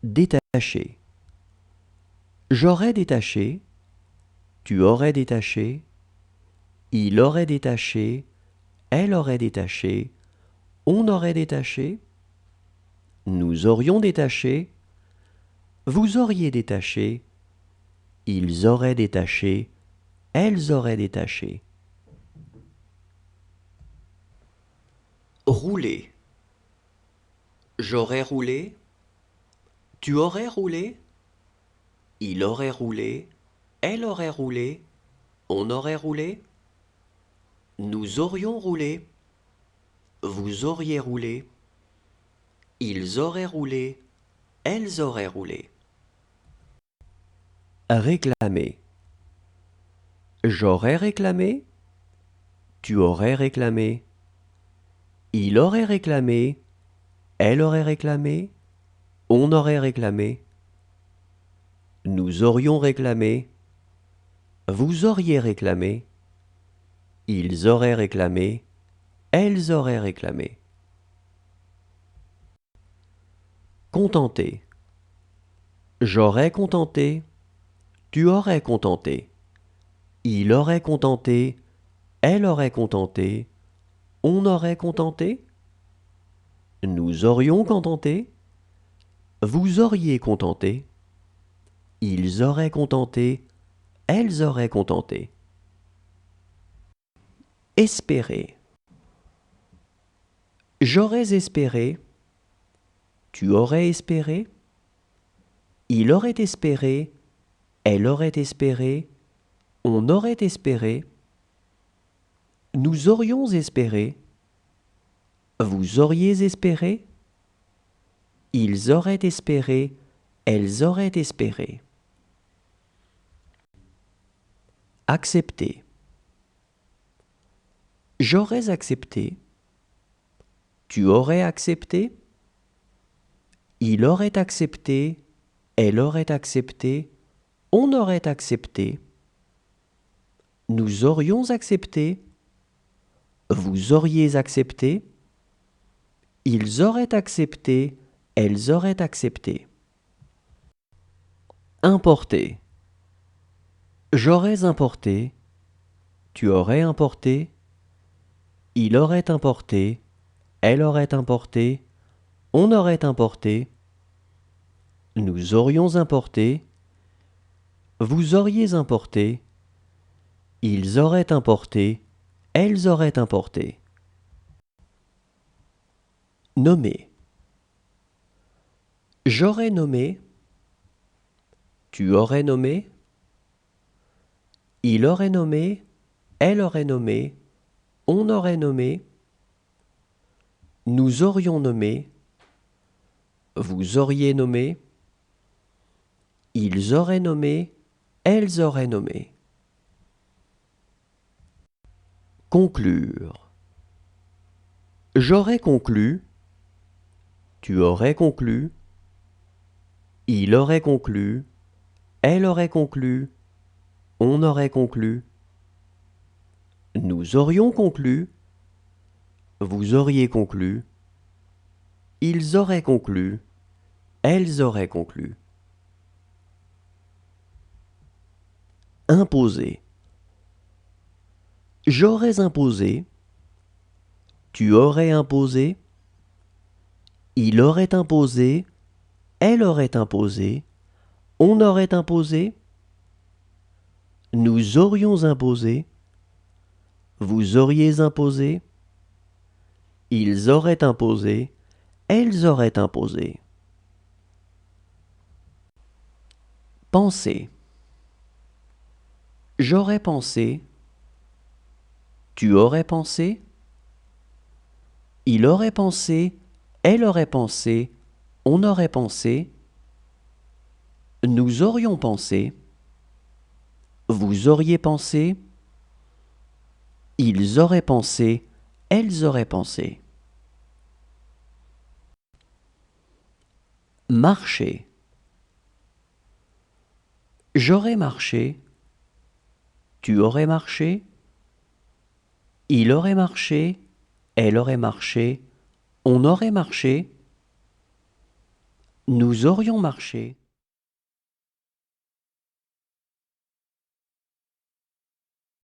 Détacher. J'aurais détaché, tu aurais détaché, il aurait détaché, elle aurait détaché, on aurait détaché, nous aurions détaché, vous auriez détaché, ils auraient détaché, elles auraient détaché. Rouler. J'aurais roulé, tu aurais roulé, il aurait roulé, elle aurait roulé, on aurait roulé, nous aurions roulé, vous auriez roulé, ils auraient roulé, elles auraient roulé. Réclamer. J'aurais réclamé, tu aurais réclamé, il aurait réclamé, elle aurait réclamé, on aurait réclamé, nous aurions réclamé, vous auriez réclamé, ils auraient réclamé, elles auraient réclamé. Contenter. J'aurais contenté, tu aurais contenté, il aurait contenté, elle aurait contenté, on aurait contenté, nous aurions contenté, vous auriez contenté, ils auraient contenté, elles auraient contenté. Espérer. J'aurais espéré, tu aurais espéré, il aurait espéré, elle aurait espéré, on aurait espéré, nous aurions espéré, vous auriez espéré, ils auraient espéré, elles auraient espéré. Accepter. J'aurais accepté, tu aurais accepté, il aurait accepté, elle aurait accepté, on aurait accepté, nous aurions accepté, vous auriez accepté, ils auraient accepté, elles auraient accepté. Importer. J'aurais importé, tu aurais importé, il aurait importé, elle aurait importé, on aurait importé, nous aurions importé, vous auriez importé, ils auraient importé, elles auraient importé. Nommer. J'aurais nommé, tu aurais nommé, il aurait nommé, elle aurait nommé, on aurait nommé, nous aurions nommé, vous auriez nommé, ils auraient nommé, elles auraient nommé. Conclure. J'aurais conclu, tu aurais conclu, il aurait conclu, elle aurait conclu, on aurait conclu, nous aurions conclu, vous auriez conclu, ils auraient conclu, elles auraient conclu. Imposer. J'aurais imposé, tu aurais imposé, il aurait imposé, elle aurait imposé, on aurait imposé, nous aurions imposé, vous auriez imposé, ils auraient imposé, elles auraient imposé. Penser. J'aurais pensé, tu aurais pensé, il aurait pensé, elle aurait pensé, on aurait pensé, nous aurions pensé, vous auriez pensé, ils auraient pensé, elles auraient pensé. Marcher. J'aurais marché, tu aurais marché, il aurait marché, elle aurait marché, on aurait marché, nous aurions marché.